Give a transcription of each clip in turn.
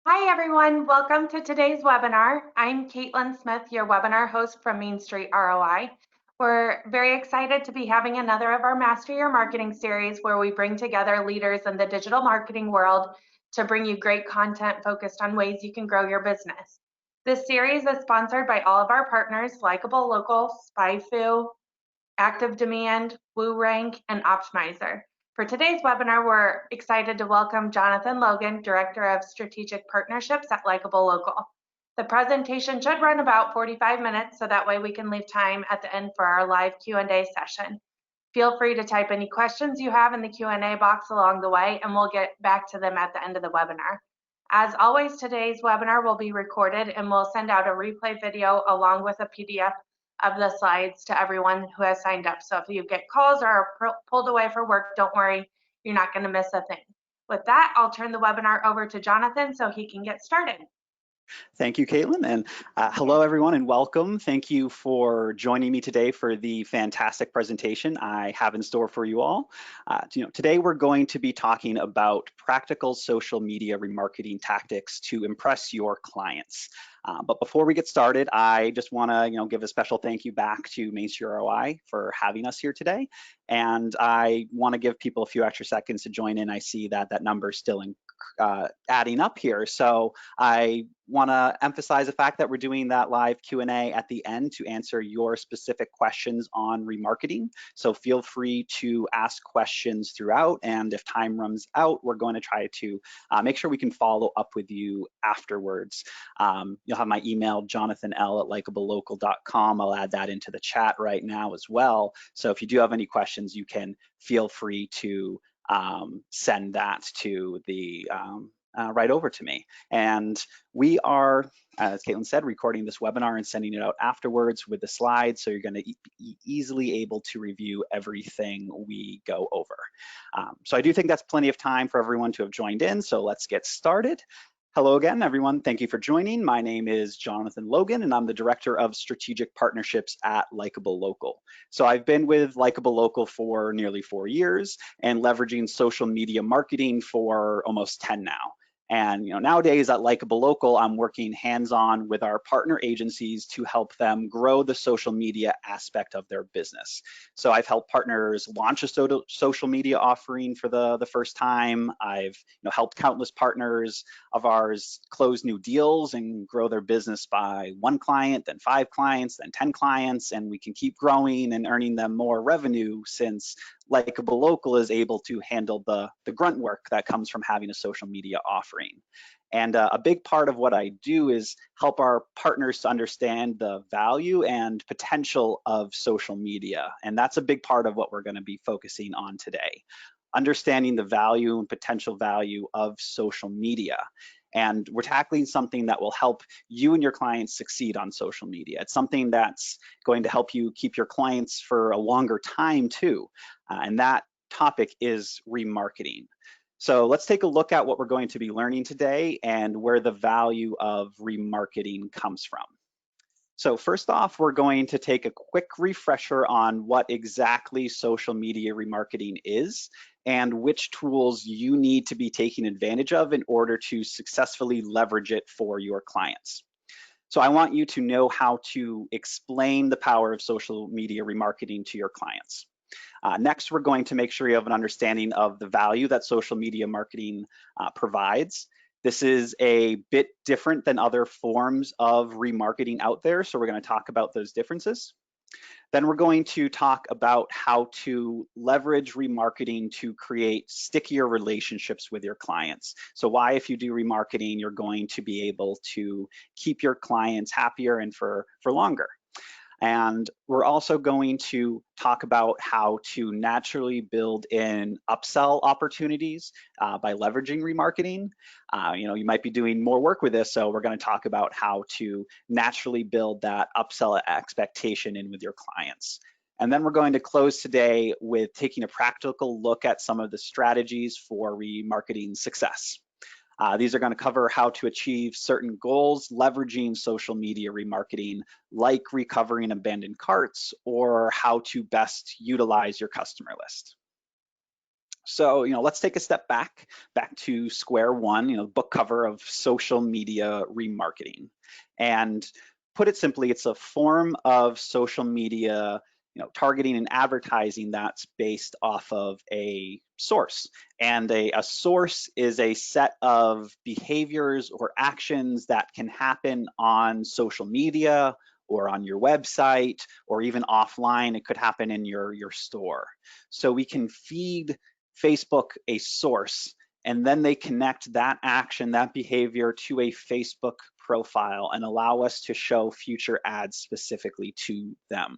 Hi everyone, welcome to today's webinar. I'm Caitlin Smith, your webinar host from Main Street ROI. We're very excited to be having another of our Master Your Marketing series where we bring together leaders in the digital marketing world to bring you great content focused on ways you can grow your business. This series is sponsored by all of our partners, Likeable Local, SpyFu, Active Demand, WooRank, and Optimizer. For today's webinar, we're excited to welcome Jonathan Logan, Director of Strategic Partnerships at Likeable Local. The presentation should run about 45 minutes, so that way we can leave time at the end for our live Q&A session. Feel free to type any questions you have in the Q&A box along the way, and we'll get back to them at the end of the webinar. As always, today's webinar will be recorded, and we'll send out a replay video along with a PDF of the slides to everyone who has signed up. So if you get calls or are pulled away for work, don't worry, you're not going to miss a thing. With that, I'll turn the webinar over to Jonathan so he can get started. Thank you, Caitlin, and hello everyone and welcome. Thank you for joining me today for the fantastic presentation I have in store for you all. Today we're going to be talking about practical social media remarketing tactics to impress your clients. But before we get started, I just want to give a special thank you back to Main Street ROI for having us here today. And I want to give people a few extra seconds to join in. I see that number is still adding up here. So I want to emphasize the fact that we're doing that live Q&A at the end to answer your specific questions on remarketing. So feel free to ask questions throughout, and if time runs out, we're going to try to make sure we can follow up with you afterwards. You'll have my email, jonathanl@likeablelocal.com. I'll add that into the chat right now as well. So if you do have any questions, you can feel free to send that to the right over to me. And we are, as Caitlin said, recording this webinar and sending it out afterwards with the slides, so you're going to be easily able to review everything we go over. So I do think that's plenty of time for everyone to have joined in, so let's get started. Hello again, everyone. Thank you for joining. My name is Jonathan Logan, and I'm the Director of Strategic Partnerships at Likeable Local. So I've been with Likeable Local for nearly 4 years and leveraging social media marketing for almost 10 now. And nowadays at Likeable Local, I'm working hands-on with our partner agencies to help them grow the social media aspect of their business. So I've helped partners launch a social media offering for the first time. I've helped countless partners of ours close new deals and grow their business by 1 client, then 5 clients, then 10 clients, and we can keep growing and earning them more revenue since Likeable Local is able to handle the grunt work that comes from having a social media offering. And a big part of what I do is help our partners to understand the value and potential of social media. And that's a big part of what we're going to be focusing on today. Understanding the value and potential value of social media. And we're tackling something that will help you and your clients succeed on social media. It's something that's going to help you keep your clients for a longer time too. And that topic is remarketing. So let's take a look at what we're going to be learning today and where the value of remarketing comes from. So first off, we're going to take a quick refresher on what exactly social media remarketing is and which tools you need to be taking advantage of in order to successfully leverage it for your clients. So I want you to know how to explain the power of social media remarketing to your clients. Next, we're going to make sure you have an understanding of the value that social media marketing provides. This is a bit different than other forms of remarketing out there, so we're going to talk about those differences. Then we're going to talk about how to leverage remarketing to create stickier relationships with your clients. So why, if you do remarketing, you're going to be able to keep your clients happier and for longer. And we're also going to talk about how to naturally build in upsell opportunities by leveraging remarketing. You might be doing more work with this, so we're going to talk about how to naturally build that upsell expectation in with your clients. And then we're going to close today with taking a practical look at some of the strategies for remarketing success. These are going to cover how to achieve certain goals leveraging social media remarketing, like recovering abandoned carts, or how to best utilize your customer list. So, let's take a step back to square one, book cover of social media remarketing. And put it simply, it's a form of social media, targeting and advertising that's based off of a source. And a source is a set of behaviors or actions that can happen on social media or on your website or even offline. It could happen in your store. So we can feed Facebook a source, and then they connect that action, that behavior to a Facebook profile and allow us to show future ads specifically to them.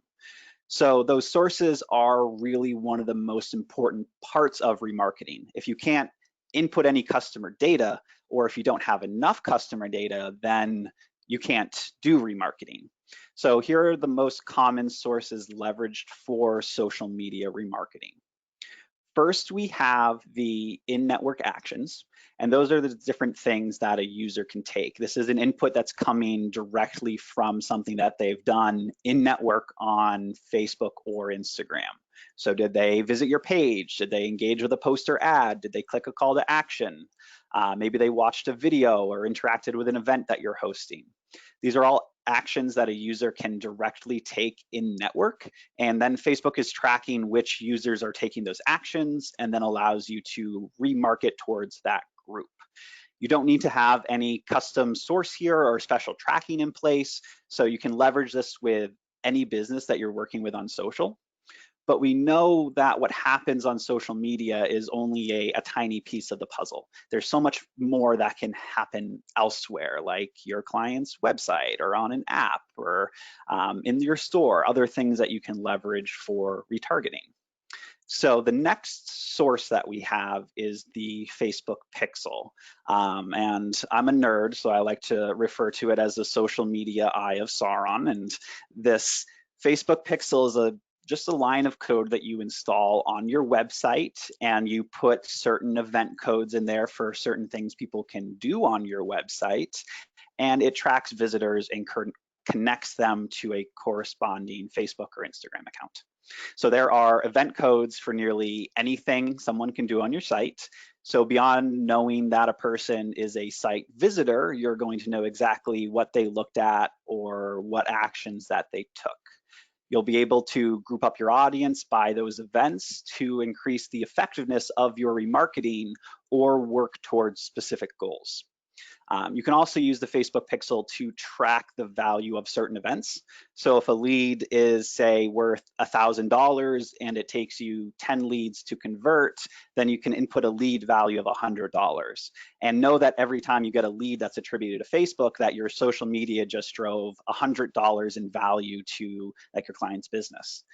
So those sources are really one of the most important parts of remarketing. If you can't input any customer data, or if you don't have enough customer data, then you can't do remarketing. So here are the most common sources leveraged for social media remarketing. First, we have the in-network actions, and those are the different things that a user can take. This is an input that's coming directly from something that they've done in-network on Facebook or Instagram. So did they visit your page? Did they engage with a post or ad? Did they click a call to action? Maybe they watched a video or interacted with an event that you're hosting. These are all actions that a user can directly take in network, and then Facebook is tracking which users are taking those actions and then allows you to remarket towards that group. You don't need to have any custom source here or special tracking in place, so you can leverage this with any business that you're working with on social. But we know that what happens on social media is only a tiny piece of the puzzle. There's so much more that can happen elsewhere, like your client's website or on an app or in your store, other things that you can leverage for retargeting. So the next source that we have is the Facebook pixel. And I'm a nerd, so I like to refer to it as the social media eye of Sauron. And this Facebook pixel is just a line of code that you install on your website, and you put certain event codes in there for certain things people can do on your website, and it tracks visitors and connects them to a corresponding Facebook or Instagram account. So there are event codes for nearly anything someone can do on your site. So beyond knowing that a person is a site visitor, you're going to know exactly what they looked at or what actions that they took. You'll be able to group up your audience by those events to increase the effectiveness of your remarketing or work towards specific goals. You can also use the Facebook pixel to track the value of certain events. So if a lead is, say, worth $1,000 and it takes you 10 leads to convert, then you can input a lead value of $100. And know that every time you get a lead that's attributed to Facebook, that your social media just drove $100 in value to your client's business.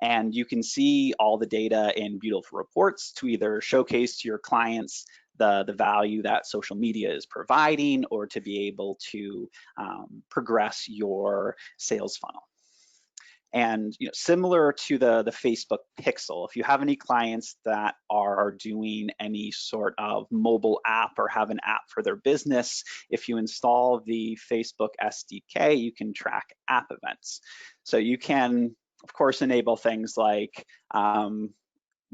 And you can see all the data in beautiful reports to either showcase to your clients the value that social media is providing, or to be able to progress your sales funnel. And similar to the Facebook pixel, if you have any clients that are doing any sort of mobile app or have an app for their business, if you install the Facebook SDK, you can track app events. So you can, of course, enable things like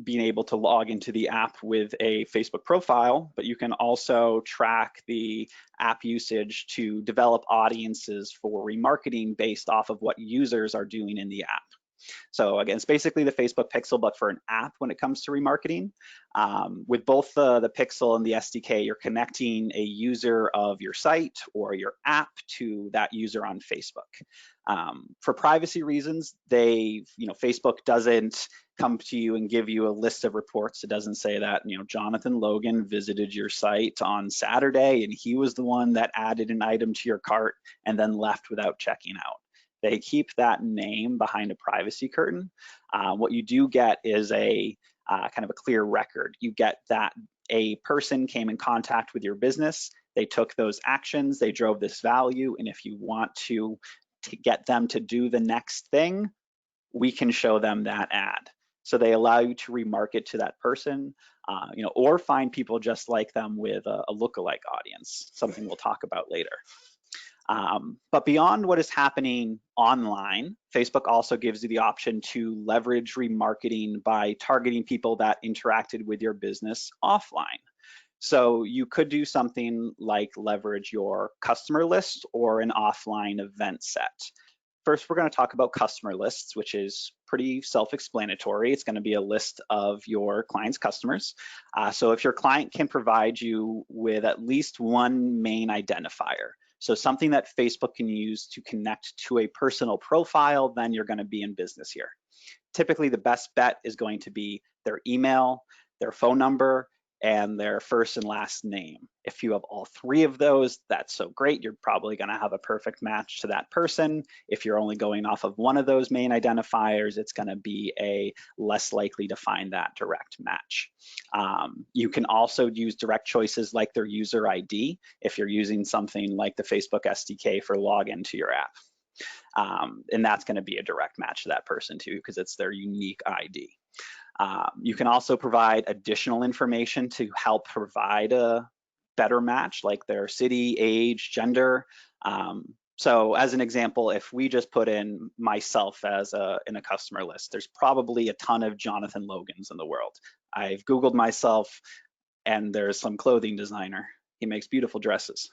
being able to log into the app with a Facebook profile, but you can also track the app usage to develop audiences for remarketing based off of what users are doing in the app. So again, it's basically the Facebook pixel, but for an app when it comes to remarketing. With both the pixel and the SDK, you're connecting a user of your site or your app to that user on Facebook. For privacy reasons, Facebook doesn't come to you and give you a list of reports. It doesn't say that, Jonathan Logan visited your site on Saturday and he was the one that added an item to your cart and then left without checking out. They keep that name behind a privacy curtain. What you do get is a kind of a clear record. You get that a person came in contact with your business, they took those actions, they drove this value, and if you want to get them to do the next thing, we can show them that ad. So they allow you to remarket to that person, or find people just like them with a lookalike audience, something we'll talk about later. But beyond what is happening online, Facebook also gives you the option to leverage remarketing by targeting people that interacted with your business offline. So you could do something like leverage your customer list or an offline event set. First, we're going to talk about customer lists, which is pretty self-explanatory. It's going to be a list of your client's customers. So if your client can provide you with at least one main identifier, so something that Facebook can use to connect to a personal profile, then you're going to be in business here. Typically, the best bet is going to be their email, their phone number, and their first and last name. If you have all three of those, that's so great. You're probably going to have a perfect match to that person. If you're only going off of one of those main identifiers, it's going to be a less likely to find that direct match. You can also use direct choices like their user ID if you're using something like the Facebook SDK for login to your app. And that's going to be a direct match to that person too, because it's their unique ID. You can also provide additional information to help provide a better match, like their city, age, gender. So as an example, if we just put in myself as in a customer list, there's probably a ton of Jonathan Logans in the world. I've Googled myself and there's some clothing designer. He makes beautiful dresses.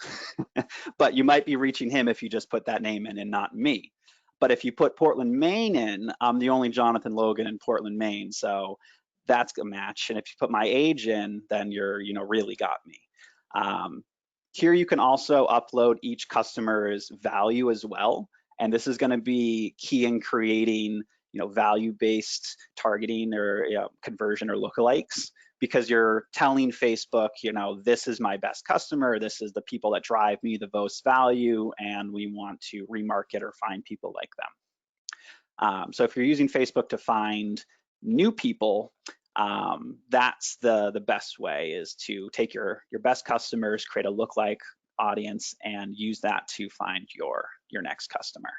But you might be reaching him if you just put that name in and not me. But if you put Portland, Maine in, I'm the only Jonathan Logan in Portland, Maine. So that's a match. And if you put my age in, then you're, really got me. Here you can also upload each customer's value as well. And this is going to be key in creating, value-based targeting or conversion or lookalikes, because you're telling Facebook, this is my best customer, this is the people that drive me the most value, and we want to remarket or find people like them. So if you're using Facebook to find new people, that's the best way, is to take your best customers, create a lookalike audience, and use that to find your next customer.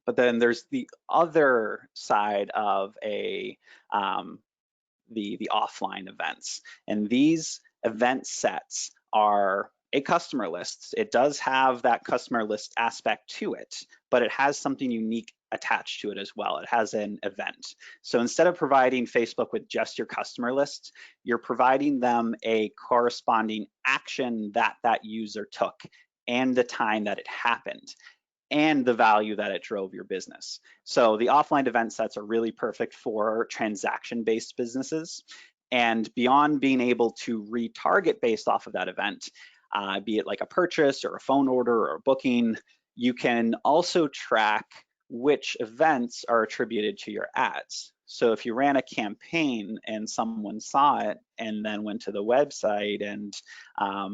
But then there's the other side of the offline events, and these event sets are a customer list. It does have that customer list aspect to it, but it has something unique attached to it as well. It has an event. So instead of providing Facebook with just your customer list, you're providing them a corresponding action that user took and the time that it happened and the value that it drove your business. So the offline event sets are really perfect for transaction-based businesses. And beyond being able to retarget based off of that event, be it like a purchase or a phone order or a booking, you can also track which events are attributed to your ads. So if you ran a campaign and someone saw it and then went to the website and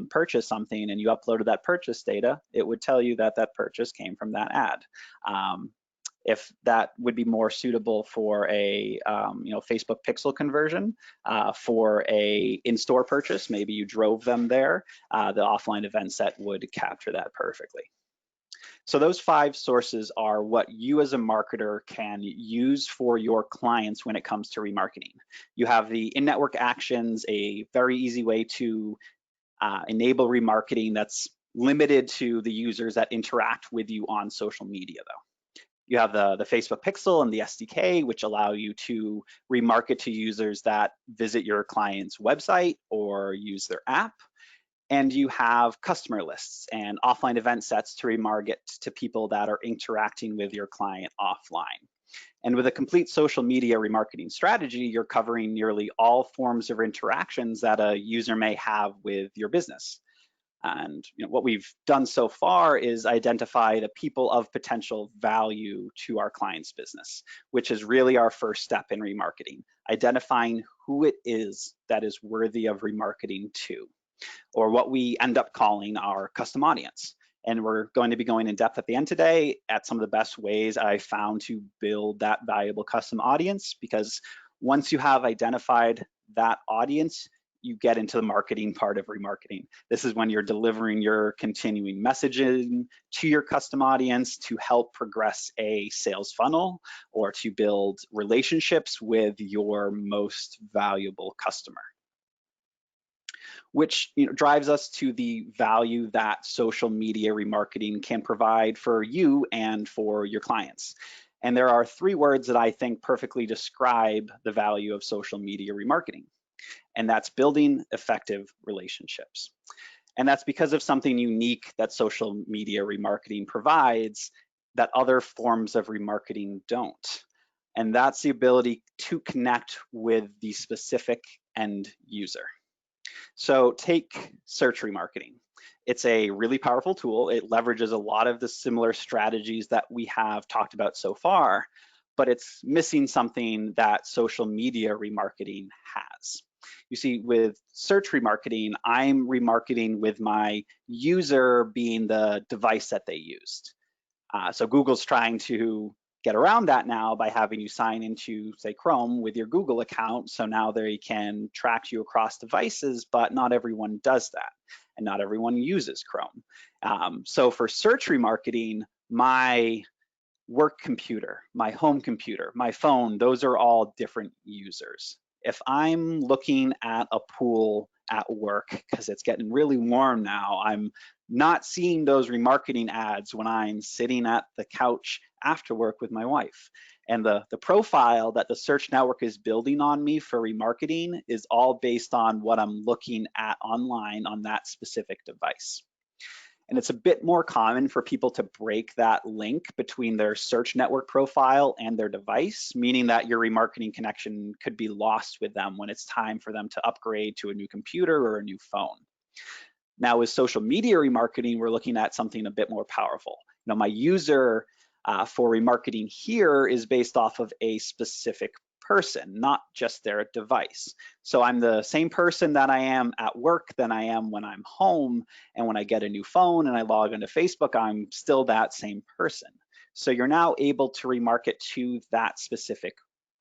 purchased something, and you uploaded that purchase data, it would tell you that that purchase came from that ad. If that would be more suitable for a Facebook pixel conversion, for a in-store purchase, maybe you drove them there, the offline event set would capture that perfectly. So those 5 sources are what you as a marketer can use for your clients when it comes to remarketing. You have the in-network actions, a very easy way to enable remarketing that's limited to the users that interact with you on social media though. You have the Facebook Pixel and the SDK, which allow you to remarket to users that visit your client's website or use their app. And you have customer lists and offline event sets to remarket to people that are interacting with your client offline. And with a complete social media remarketing strategy, you're covering nearly all forms of interactions that a user may have with your business. And what we've done so far is identify the people of potential value to our client's business, which is really our first step in remarketing, identifying who it is that is worthy of remarketing to, or what we end up calling our custom audience. And we're going to be going in depth at the end today at some of the best ways I found to build that valuable custom audience, because once you have identified that audience, you get into the marketing part of remarketing. This is when you're delivering your continuing messaging to your custom audience to help progress a sales funnel or to build relationships with your most valuable customer. which drives us to the value that social media remarketing can provide for you and for your clients. And there are 3 words that I think perfectly describe the value of social media remarketing, and that's building effective relationships. And that's because of something unique that social media remarketing provides that other forms of remarketing don't. And that's the ability to connect with the specific end user. So take search remarketing. It's a really powerful tool. It leverages a lot of the similar strategies that we have talked about so far, but it's missing something that social media remarketing has. You see, with search remarketing, I'm remarketing with my user being the device that they used. So Google's trying to get around that now by having you sign into, say, Chrome with your Google account. So now they can track you across devices, but not everyone does that, and not everyone uses Chrome. So for search remarketing, my work computer, my home computer, my phone, those are all different users. If I'm looking at a pool at work, because it's getting really warm now, I'm not seeing those remarketing ads when I'm sitting at the couch after work with my wife. And the profile that the search network is building on me for remarketing is all based on what I'm looking at online on that specific device. And it's a bit more common for people to break that link between their search network profile and their device, meaning that your remarketing connection could be lost with them when it's time for them to upgrade to a new computer or a new phone. Now with social media remarketing, we're looking at something a bit more powerful. My user for remarketing here is based off of a specific person, not just their device. So I'm the same person that I am at work than I am when I'm home, and when I get a new phone and I log into Facebook, I'm still that same person. So you're now able to remarket to that specific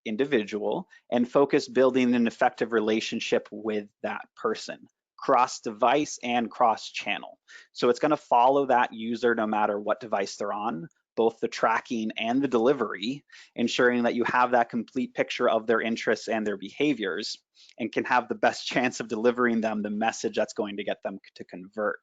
individual and focus building an effective relationship with that person, cross device and cross channel. So it's going to follow that user no matter what device they're on, both the tracking and the delivery, ensuring that you have that complete picture of their interests and their behaviors, and can have the best chance of delivering them the message that's going to get them to convert.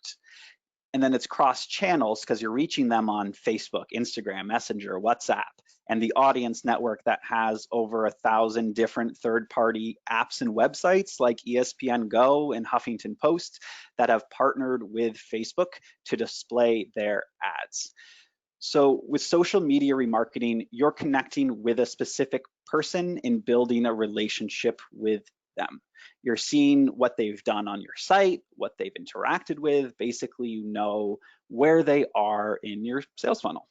And then it's cross channels because you're reaching them on Facebook, Instagram, Messenger, WhatsApp, and the audience network that has over 1,000 different third-party apps and websites like ESPN Go and Huffington Post that have partnered with Facebook to display their ads. So with social media remarketing, you're connecting with a specific person and building a relationship with them. You're seeing what they've done on your site, what they've interacted with. Basically, you know where they are in your sales funnel.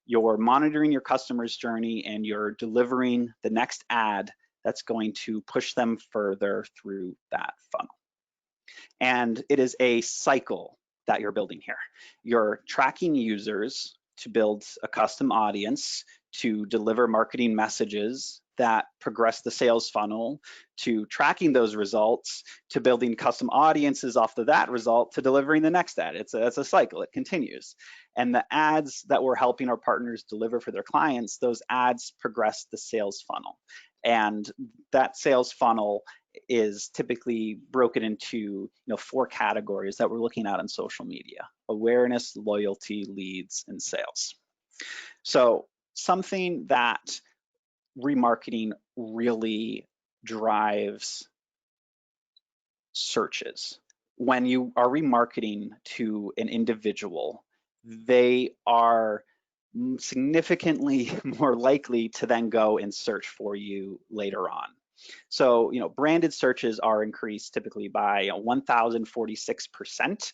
You're monitoring your customer's journey and you're delivering the next ad that's going to push them further through that funnel. And it is a cycle that you're building here. You're tracking users to build a custom audience, to deliver marketing messages that progress the sales funnel, to tracking those results, to building custom audiences off of that result, to delivering the next ad. It's a cycle, it continues. And the ads that we're helping our partners deliver for their clients, those ads progress the sales funnel. And that sales funnel is typically broken into 4 categories that we're looking at on social media: awareness, loyalty, leads, and sales. So something that remarketing really drives searches. When you are remarketing to an individual, they are significantly more likely to then go and search for you later on. So, branded searches are increased typically by 1,046%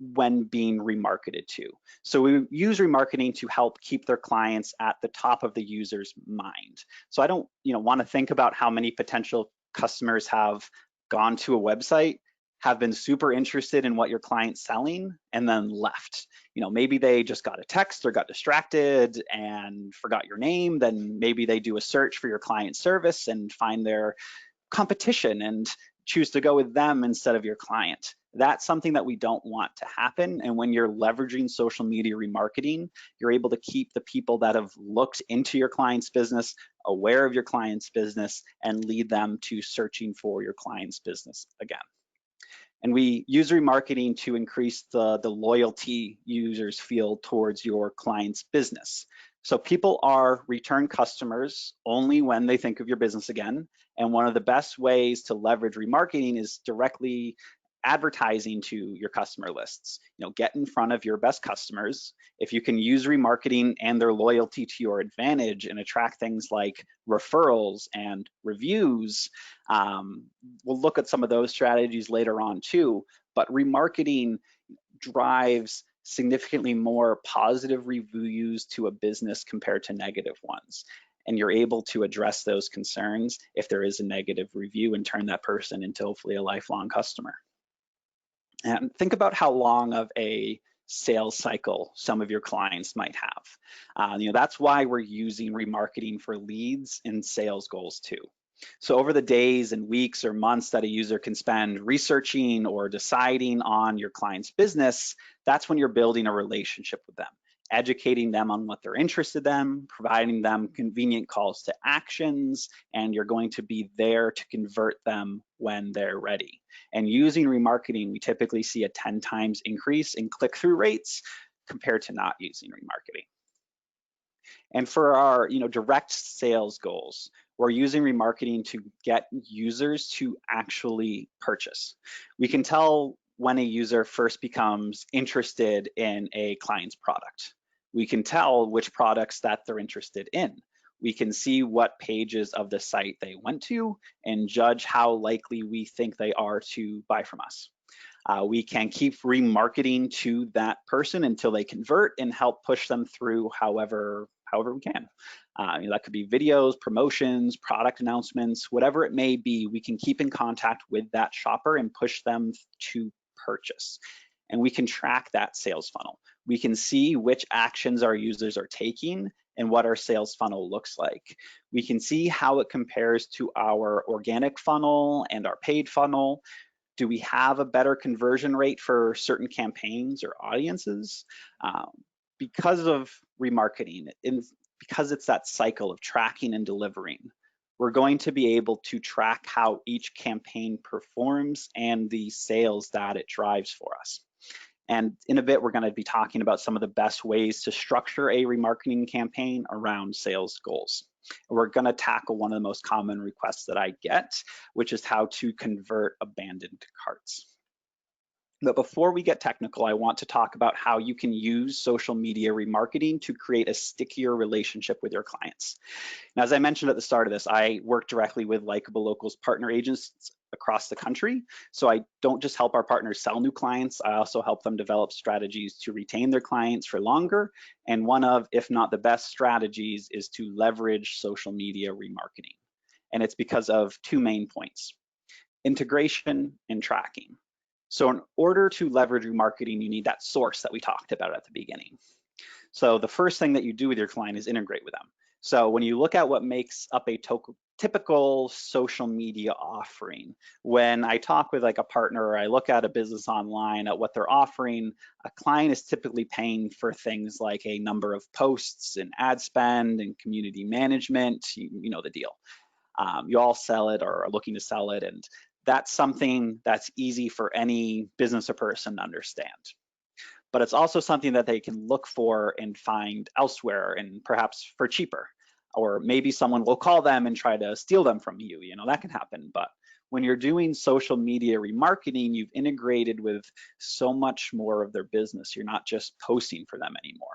when being remarketed to. So we use remarketing to help keep their clients at the top of the user's mind. So I don't, want to think about how many potential customers have gone to a website, have been super interested in what your client's selling, and then left. Maybe they just got a text or got distracted and forgot your name. Then maybe they do a search for your client service and find their competition and choose to go with them instead of your client. That's something that we don't want to happen. And when you're leveraging social media remarketing, you're able to keep the people that have looked into your client's business aware of your client's business and lead them to searching for your client's business again. And we use remarketing to increase the loyalty users feel towards your client's business. So people are return customers only when they think of your business again. And one of the best ways to leverage remarketing is directly advertising to your customer lists. Get in front of your best customers. If you can use remarketing and their loyalty to your advantage and attract things like referrals and reviews, we'll look at some of those strategies later on too, but remarketing drives significantly more positive reviews to a business compared to negative ones. And you're able to address those concerns if there is a negative review and turn that person into hopefully a lifelong customer. And think about how long of a sales cycle some of your clients might have. That's why we're using remarketing for leads and sales goals too. So over the days and weeks or months that a user can spend researching or deciding on your client's business, that's when you're building a relationship with them, educating them on what they're interested in, providing them convenient calls to actions, and you're going to be there to convert them when they're ready. And using remarketing, we typically see a 10 times increase in click-through rates compared to not using remarketing. And for our direct sales goals, we're using remarketing to get users to actually purchase. We can tell when a user first becomes interested in a client's product. We can tell which products that they're interested in. We can see what pages of the site they went to and judge how likely we think they are to buy from us. We can keep remarketing to that person until they convert and help push them through however we can. That could be videos, promotions, product announcements, whatever it may be. We can keep in contact with that shopper and push them to purchase. And we can track that sales funnel. We can see which actions our users are taking and what our sales funnel looks like. We can see how it compares to our organic funnel and our paid funnel. Do we have a better conversion rate for certain campaigns or audiences? Because of remarketing, because it's that cycle of tracking and delivering, we're going to be able to track how each campaign performs and the sales that it drives for us. And in a bit, we're going to be talking about some of the best ways to structure a remarketing campaign around sales goals. We're going to tackle one of the most common requests that I get, which is how to convert abandoned carts. But before we get technical, I want to talk about how you can use social media remarketing to create a stickier relationship with your clients. Now, as I mentioned at the start of this, I work directly with Likeable Locals partner agents across the country. So I don't just help our partners sell new clients, I also help them develop strategies to retain their clients for longer. And one of, if not the best strategies, is to leverage social media remarketing. And it's because of two main points: integration and tracking. So in order to leverage remarketing, you need that source that we talked about at the beginning. So the first thing that you do with your client is integrate with them. So when you look at what makes up a typical social media offering, when I talk with like a partner or I look at a business online at what they're offering, a client is typically paying for things like a number of posts and ad spend and community management. You know the deal. You all sell it or are looking to sell it, and that's something that's easy for any business or person to understand. But it's also something that they can look for and find elsewhere and perhaps for cheaper. Or maybe someone will call them and try to steal them from you. That can happen. But when you're doing social media remarketing, you've integrated with so much more of their business. You're not just posting for them anymore.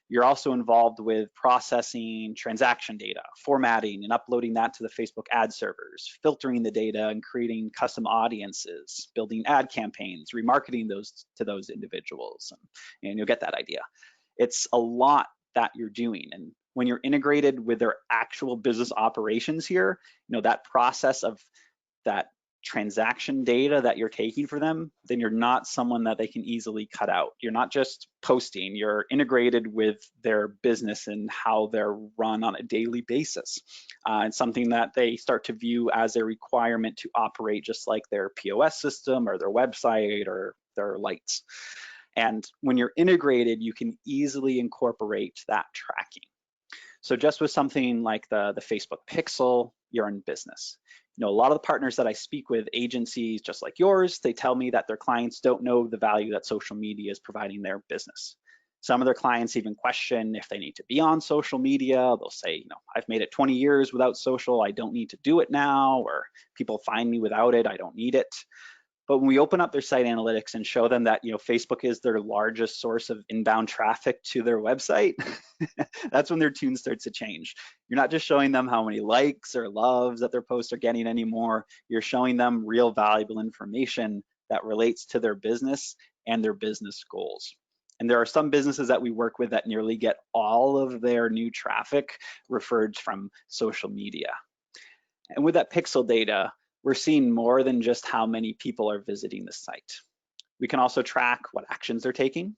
You're also involved with processing transaction data, formatting and uploading that to the Facebook ad servers, filtering the data and creating custom audiences, building ad campaigns, remarketing those to those individuals, and you'll get that idea. It's a lot that you're doing, and when you're integrated with their actual business operations here, that process of that transaction data that you're taking for them, then you're not someone that they can easily cut out. You're not just posting, you're integrated with their business and how they're run on a daily basis. It's something that they start to view as a requirement to operate just like their POS system or their website or their lights. And when you're integrated, you can easily incorporate that tracking. So just with something like the Facebook Pixel, you're in business. You know, a lot of the partners that I speak with, agencies just like yours, they tell me that their clients don't know the value that social media is providing their business. Some of their clients even question if they need to be on social media. They'll say, you know, I've made it 20 years without social, I don't need to do it now, or people find me without it, I don't need it. But when we open up their site analytics and show them that, you know, Facebook is their largest source of inbound traffic to their website, that's when their tune starts to change. You're not just showing them how many likes or loves that their posts are getting anymore. You're showing them real valuable information that relates to their business and their business goals. And there are some businesses that we work with that nearly get all of their new traffic referred from social media. And with that pixel data, we're seeing more than just how many people are visiting the site. We can also track what actions they're taking,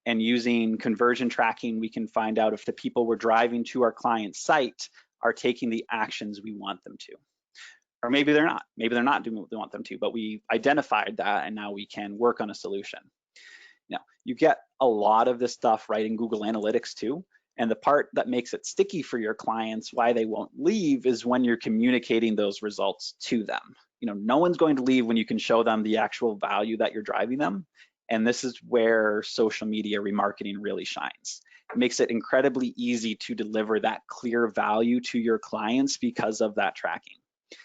and using conversion tracking, we can find out if the people we're driving to our client's site are taking the actions we want them to. Or maybe they're not doing what we want them to, but we identified that and now we can work on a solution. Now, you get a lot of this stuff right in Google Analytics too. And the part that makes it sticky for your clients, why they won't leave, is when you're communicating those results to them. You know, no one's going to leave when you can show them the actual value that you're driving them. And this is where social media remarketing really shines. It makes it incredibly easy to deliver that clear value to your clients because of that tracking.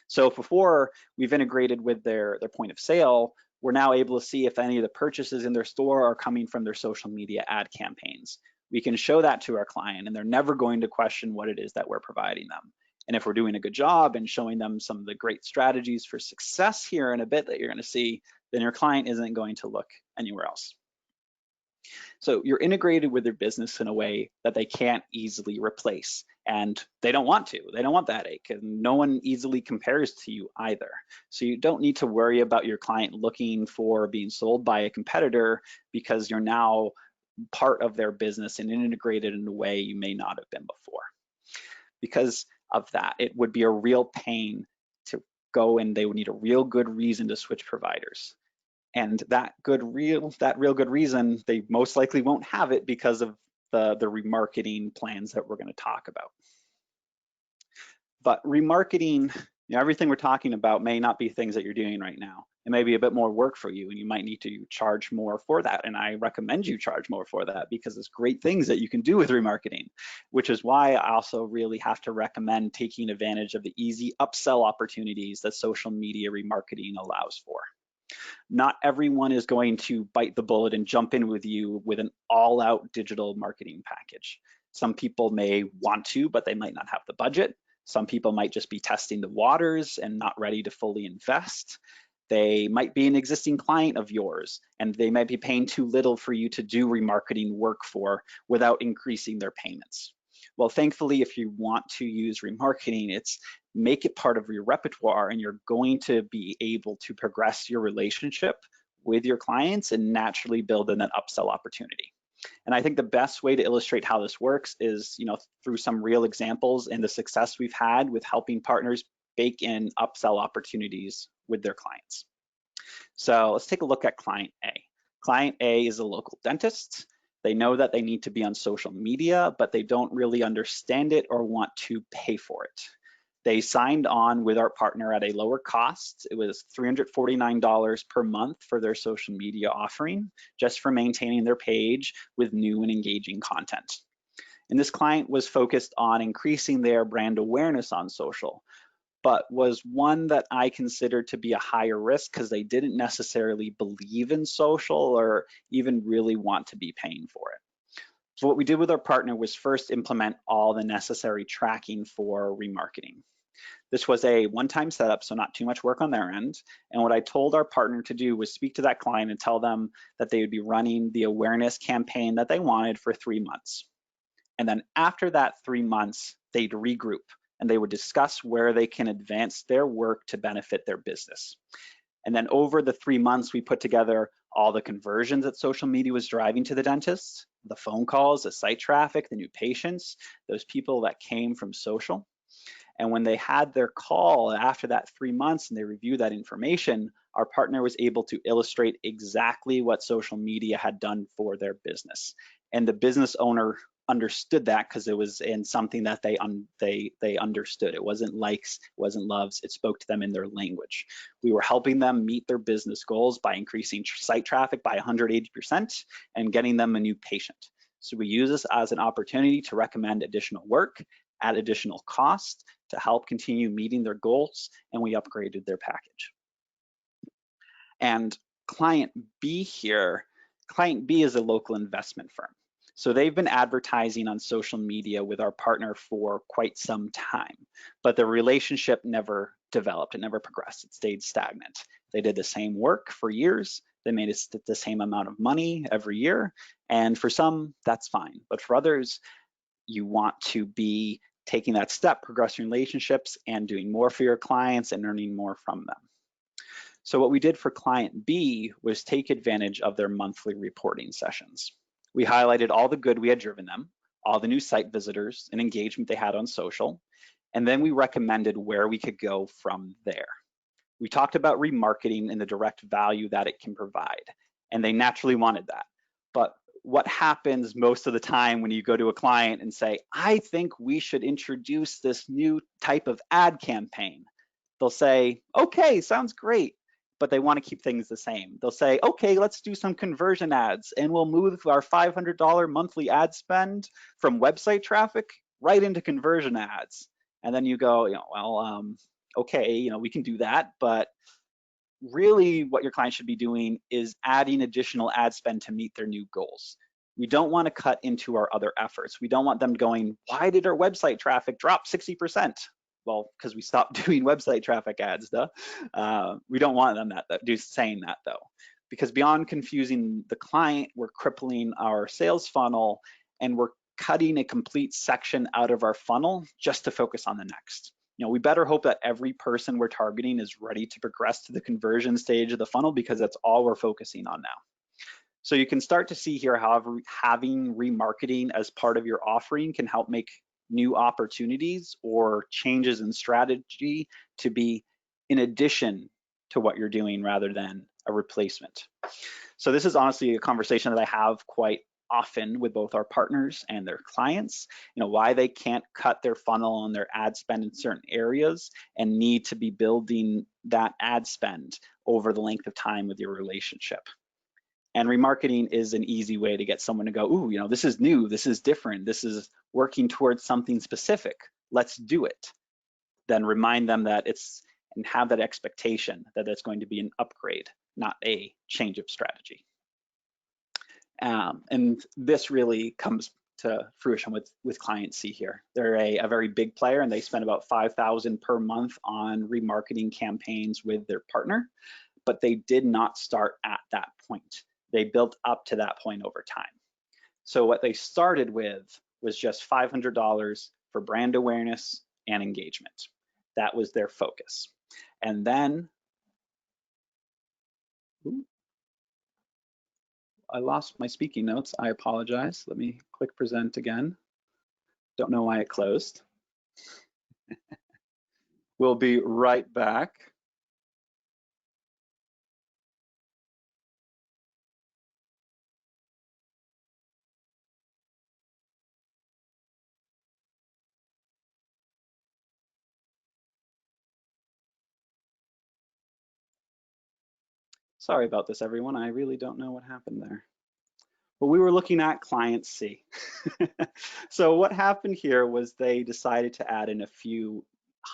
So before we've integrated with their point of sale, we're now able to see if any of the purchases in their store are coming from their social media ad campaigns. We can show that to our client and they're never going to question what it is that we're providing them. And if we're doing a good job and showing them some of the great strategies for success here in a bit that you're going to see, then your client isn't going to look anywhere else. So you're integrated with their business in a way that they can't easily replace, and they don't want to. They don't want that ache, and no one easily compares to you either. So you don't need to worry about your client looking for being sold by a competitor because you're now part of their business and integrated in a way you may not have been before. Because of that, it would be a real pain to go and they would need a real good reason to switch providers. And that real good reason, they most likely won't have it because of the remarketing plans that we're going to talk about. But remarketing, you know, everything we're talking about may not be things that you're doing right now. It may be a bit more work for you and you might need to charge more for that. And I recommend you charge more for that because there's great things that you can do with remarketing, which is why I also really have to recommend taking advantage of the easy upsell opportunities that social media remarketing allows for. Not everyone is going to bite the bullet and jump in with you with an all-out digital marketing package. Some people may want to, but they might not have the budget. Some people might just be testing the waters and not ready to fully invest. They might be an existing client of yours and they might be paying too little for you to do remarketing work for without increasing their payments. Well, thankfully, if you want to use remarketing, it's make it part of your repertoire and you're going to be able to progress your relationship with your clients and naturally build in that upsell opportunity. And I think the best way to illustrate how this works is, you know, through some real examples and the success we've had with helping partners bake in upsell opportunities with their clients. So let's take a look at client A. Client A is a local dentist. They know that they need to be on social media, but they don't really understand it or want to pay for it. They signed on with our partner at a lower cost. It was $349 per month for their social media offering, just for maintaining their page with new and engaging content. And this client was focused on increasing their brand awareness on social, but was one that I considered to be a higher risk because they didn't necessarily believe in social or even really want to be paying for it. So what we did with our partner was first implement all the necessary tracking for remarketing. This was a one-time setup, so not too much work on their end. And what I told our partner to do was speak to that client and tell them that they would be running the awareness campaign that they wanted for 3 months. And then after that 3 months, they'd regroup and they would discuss where they can advance their work to benefit their business. And then over the 3 months, we put together all the conversions that social media was driving to the dentist, the phone calls, the site traffic, the new patients, those people that came from social. And when they had their call after that 3 months and they reviewed that information, our partner was able to illustrate exactly what social media had done for their business. And the business owner understood that because it was in something that they understood. It wasn't likes, it wasn't loves, it spoke to them in their language. We were helping them meet their business goals by increasing site traffic by 180% and getting them a new patient. So we use this as an opportunity to recommend additional work at additional cost to help continue meeting their goals, and we upgraded their package. And client B here, client B is a local investment firm. So they've been advertising on social media with our partner for quite some time, but the relationship never developed, it never progressed, it stayed stagnant. They did the same work for years, they made the same amount of money every year, and for some, that's fine. But for others, you want to be taking that step, progressing relationships and doing more for your clients and earning more from them. So what we did for client B was take advantage of their monthly reporting sessions. We highlighted all the good we had driven them, all the new site visitors and engagement they had on social, and then we recommended where we could go from there. We talked about remarketing and the direct value that it can provide, and they naturally wanted that. But what happens most of the time when you go to a client and say, I think we should introduce this new type of ad campaign? They'll say, okay, sounds great, but they want to keep things the same. They'll say, okay, let's do some conversion ads and we'll move our $500 monthly ad spend from website traffic right into conversion ads. And then you go, well, okay, we can do that, but really what your client should be doing is adding additional ad spend to meet their new goals. We don't want to cut into our other efforts. We don't want them going, why did our website traffic drop 60%? Well, because we stopped doing website traffic ads, duh. We don't want them saying that though, because beyond confusing the client, we're crippling our sales funnel and we're cutting a complete section out of our funnel just to focus on the next. We better hope that every person we're targeting is ready to progress to the conversion stage of the funnel, because that's all we're focusing on now. So you can start to see here how having remarketing as part of your offering can help make new opportunities or changes in strategy to be in addition to what you're doing rather than a replacement. So this is honestly a conversation that I have quite often with both our partners and their clients, why they can't cut their funnel on their ad spend in certain areas and need to be building that ad spend over the length of time with your relationship. And remarketing is an easy way to get someone to go, ooh, this is new, this is different, this is working towards something specific, let's do it. Then remind them that and have that expectation that it's going to be an upgrade, not a change of strategy. And this really comes to fruition with client C here. They're a very big player and they spend about $5,000 per month on remarketing campaigns with their partner, but they did not start at that point. They built up to that point over time. So what they started with was just $500 for brand awareness and engagement. That was their focus. And then, I lost my speaking notes. I apologize. Let me click present again. Don't know why it closed. We'll be right back. Sorry about this, everyone. I really don't know what happened there. But we were looking at client C. So what happened here was they decided to add in a few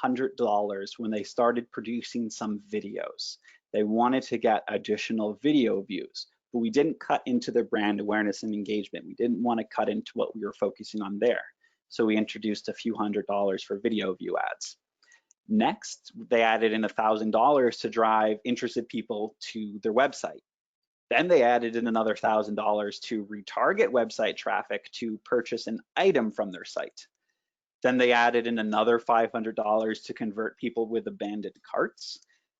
$100 when they started producing some videos. They wanted to get additional video views, but we didn't cut into their brand awareness and engagement. We didn't want to cut into what we were focusing on there. So we introduced a few $100 for video view ads. Next, they added in $1,000 to drive interested people to their website. Then they added in another $1,000 to retarget website traffic to purchase an item from their site. Then they added in another $500 to convert people with abandoned carts.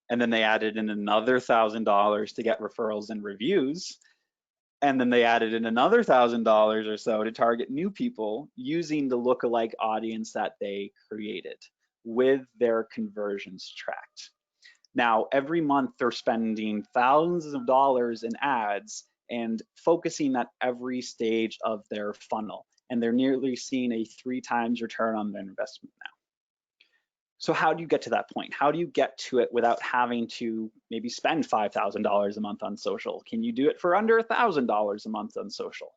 And then they added in another $1,000 to get referrals and reviews. And then they added in another $1,000 or so to target new people using the lookalike audience that they created with their conversions tracked. Now, every month they're spending thousands of dollars in ads and focusing at every stage of their funnel and they're nearly seeing a 3 times return on their investment now. So how do you get to that point? How do you get to it without having to maybe spend $5,000 a month on social? Can you do it for under $1,000 a month on social?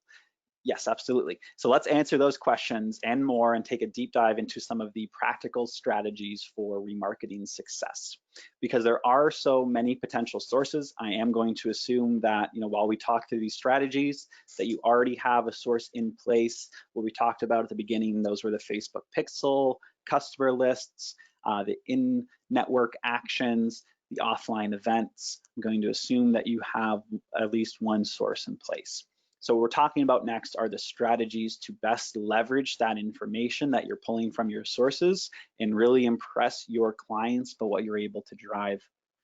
Yes, absolutely. So let's answer those questions and more and take a deep dive into some of the practical strategies for remarketing success. Because there are so many potential sources, I am going to assume that, while we talk through these strategies, that you already have a source in place. What we talked about at the beginning, those were the Facebook pixel, customer lists, the in-network actions, the offline events. I'm going to assume that you have at least one source in place. So what we're talking about next are the strategies to best leverage that information that you're pulling from your sources and really impress your clients by what you're able to drive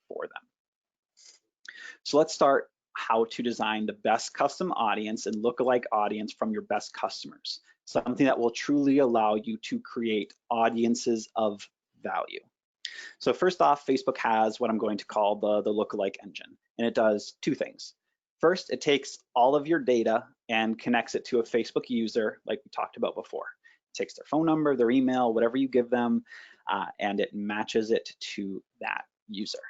for them. So let's start how to design the best custom audience and lookalike audience from your best customers, something that will truly allow you to create audiences of value. So first off, Facebook has what I'm going to call the lookalike engine, and it does 2 things. First, it takes all of your data and connects it to a Facebook user like we talked about before. It takes their phone number, their email, whatever you give them, and it matches it to that user.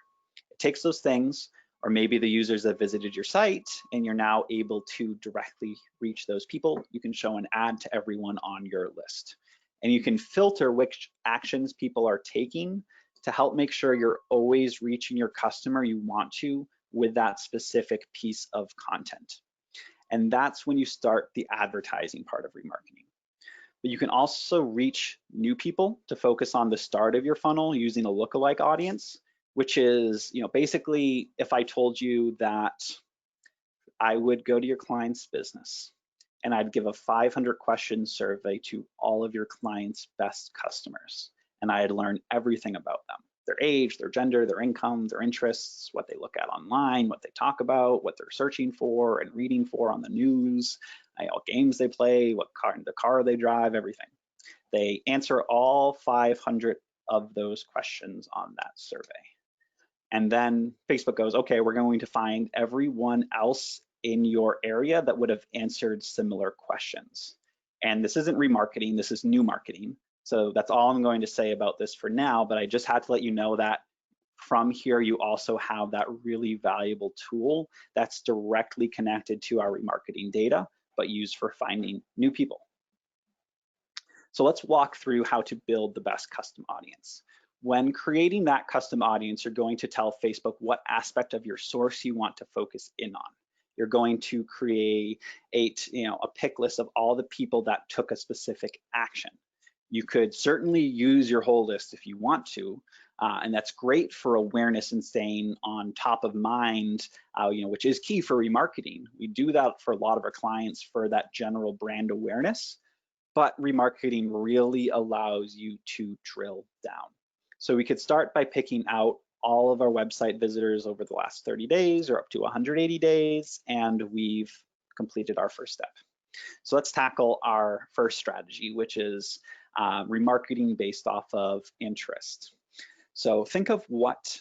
It takes those things, or maybe the users that visited your site, and you're now able to directly reach those people. You can show an ad to everyone on your list. And you can filter which actions people are taking to help make sure you're always reaching your customer you want to with that specific piece of content. And that's when you start the advertising part of remarketing. But you can also reach new people to focus on the start of your funnel using a lookalike audience, which is, basically if I told you that I would go to your client's business and I'd give a 500 question survey to all of your clients' best customers, and I'd learn everything about them. Their age, their gender, their income, their interests, what they look at online, what they talk about, what they're searching for and reading for on the news, what games they play, what car they drive, everything. They answer all 500 of those questions on that survey. And then Facebook goes, okay, we're going to find everyone else in your area that would have answered similar questions. And this isn't remarketing, this is new marketing. So that's all I'm going to say about this for now, but I just had to let you know that from here, you also have that really valuable tool that's directly connected to our remarketing data, but used for finding new people. So let's walk through how to build the best custom audience. When creating that custom audience, you're going to tell Facebook what aspect of your source you want to focus in on. You're going to create a pick list of all the people that took a specific action. You could certainly use your whole list if you want to, and that's great for awareness and staying on top of mind, which is key for remarketing. We do that for a lot of our clients for that general brand awareness, but remarketing really allows you to drill down. So we could start by picking out all of our website visitors over the last 30 days or up to 180 days, and we've completed our first step. So let's tackle our first strategy, which is remarketing based off of interest. So think of what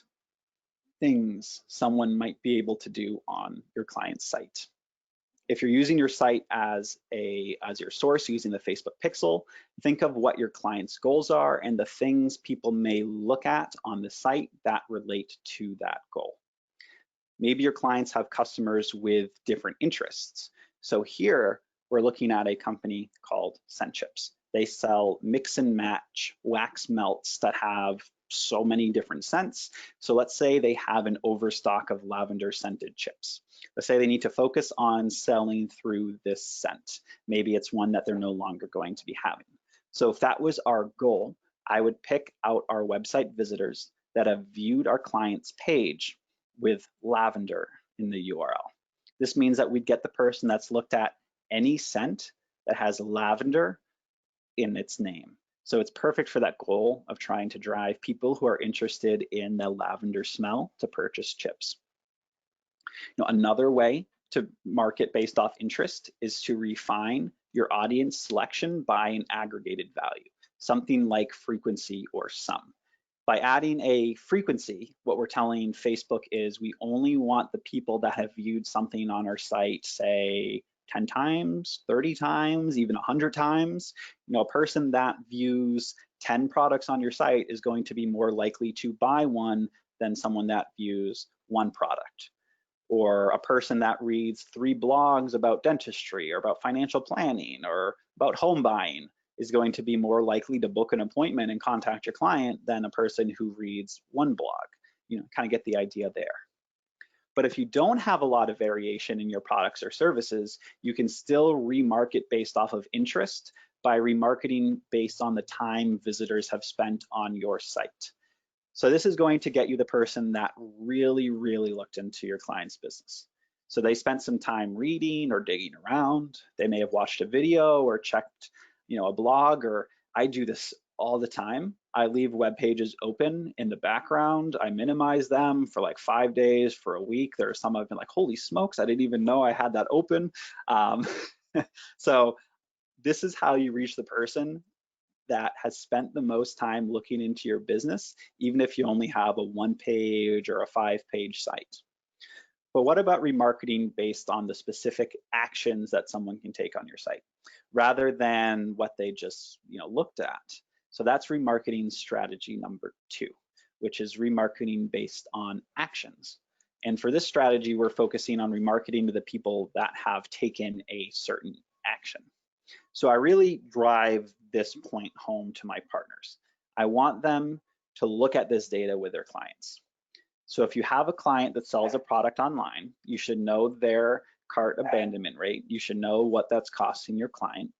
things someone might be able to do on your client's site. If you're using your site as your source using the Facebook pixel, think of what your client's goals are and the things people may look at on the site that relate to that goal. Maybe your clients have customers with different interests. So here we're looking at a company called Scent Chips. They sell mix and match wax melts that have so many different scents. So let's say they have an overstock of lavender scented chips. Let's say they need to focus on selling through this scent. Maybe it's one that they're no longer going to be having. So if that was our goal, I would pick out our website visitors that have viewed our client's page with lavender in the URL. This means that we'd get the person that's looked at any scent that has lavender in its name. So it's perfect for that goal of trying to drive people who are interested in the lavender smell to purchase chips. Another way to market based off interest is to refine your audience selection by an aggregated value, something like frequency or sum. By adding a frequency, what we're telling Facebook is we only want the people that have viewed something on our site, say 10 times, 30 times, even 100 times. A person that views 10 products on your site is going to be more likely to buy one than someone that views one product. Or a person that reads 3 blogs about dentistry or about financial planning or about home buying is going to be more likely to book an appointment and contact your client than a person who reads 1 blog. Kind of get the idea there. But if you don't have a lot of variation in your products or services, you can still remarket based off of interest by remarketing based on the time visitors have spent on your site. So this is going to get you the person that really, really looked into your client's business. So they spent some time reading or digging around. They may have watched a video or checked, a blog, or I do this all the time. I leave web pages open in the background. I minimize them for like 5 days, for a week. There are some I've been like, holy smokes, I didn't even know I had that open. So this is how you reach the person that has spent the most time looking into your business, even if you only have a 1-page or a 5-page site. But what about remarketing based on the specific actions that someone can take on your site, rather than what they just looked at? So that's remarketing strategy number 2, which is remarketing based on actions. And for this strategy, we're focusing on remarketing to the people that have taken a certain action. So I really drive this point home to my partners. I want them to look at this data with their clients. So if you have a client that sells a product online, you should know their cart abandonment rate. You should know what that's costing your client.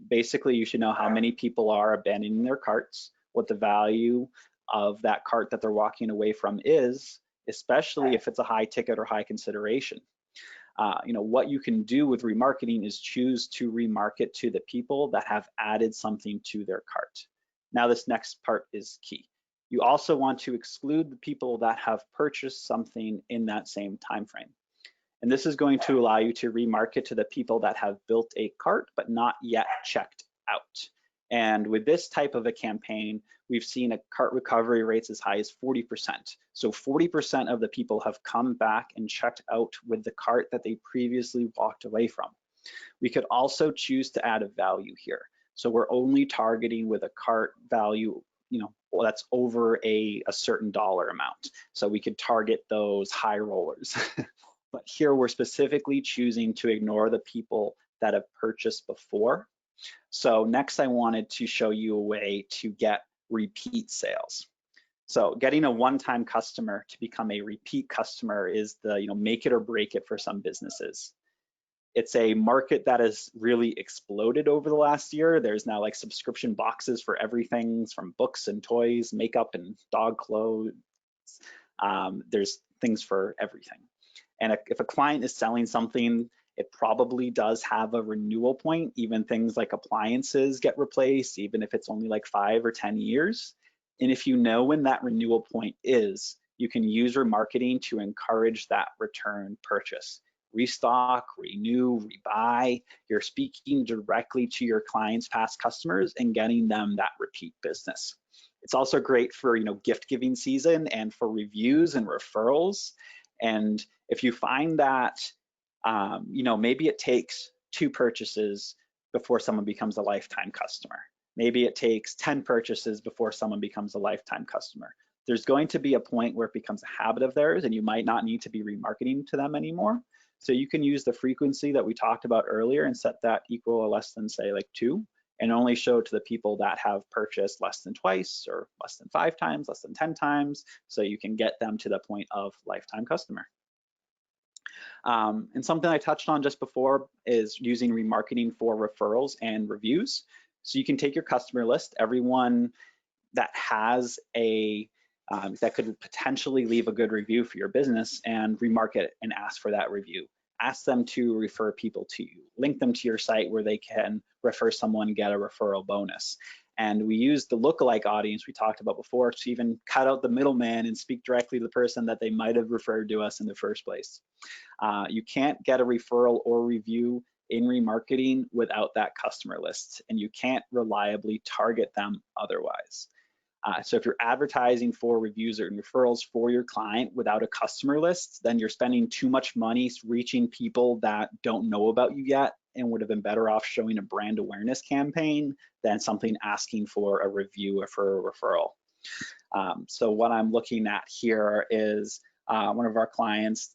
Basically, you should know how many people are abandoning their carts, what the value of that cart that they're walking away from is, especially if it's a high ticket or high consideration. What you can do with remarketing is choose to remarket to the people that have added something to their cart. Now, this next part is key. You also want to exclude the people that have purchased something in that same time frame. And this is going to allow you to remarket to the people that have built a cart but not yet checked out. And with this type of a campaign, we've seen a cart recovery rates as high as 40%. So 40% of the people have come back and checked out with the cart that they previously walked away from. We could also choose to add a value here. So we're only targeting with a cart value, that's over a certain dollar amount. So we could target those high rollers. But here we're specifically choosing to ignore the people that have purchased before. So next I wanted to show you a way to get repeat sales. So getting a one-time customer to become a repeat customer is the make it or break it for some businesses. It's a market that has really exploded over the last year. There's now like subscription boxes for everything from books and toys, makeup and dog clothes. There's things for everything. And if a client is selling something, it probably does have a renewal point. Even things like appliances get replaced, even if it's only like 5 or 10 years. And if you know when that renewal point is, you can use remarketing to encourage that return purchase. Restock, renew, rebuy. You're speaking directly to your clients' past customers and getting them that repeat business. It's also great for gift giving season and for reviews and referrals. And if you find that maybe it takes 2 purchases before someone becomes a lifetime customer. Maybe it takes 10 purchases before someone becomes a lifetime customer. There's going to be a point where it becomes a habit of theirs and you might not need to be remarketing to them anymore. So you can use the frequency that we talked about earlier and set that equal or less than, say, like 2, and only show to the people that have purchased less than twice or less than 5 times, less than 10 times, so you can get them to the point of lifetime customer. And something I touched on just before is using remarketing for referrals and reviews. So you can take your customer list, everyone that has that could potentially leave a good review for your business, and remarket it and ask for that review. Ask them to refer people to you. Link them to your site where they can refer someone and get a referral bonus. And we use the lookalike audience we talked about before to even cut out the middleman and speak directly to the person that they might have referred to us in the first place. You can't get a referral or review in remarketing without that customer list, and you can't reliably target them otherwise. So if you're advertising for reviews or referrals for your client without a customer list, then you're spending too much money reaching people that don't know about you yet and would have been better off showing a brand awareness campaign than something asking for a review or for a referral. So what I'm looking at here is one of our clients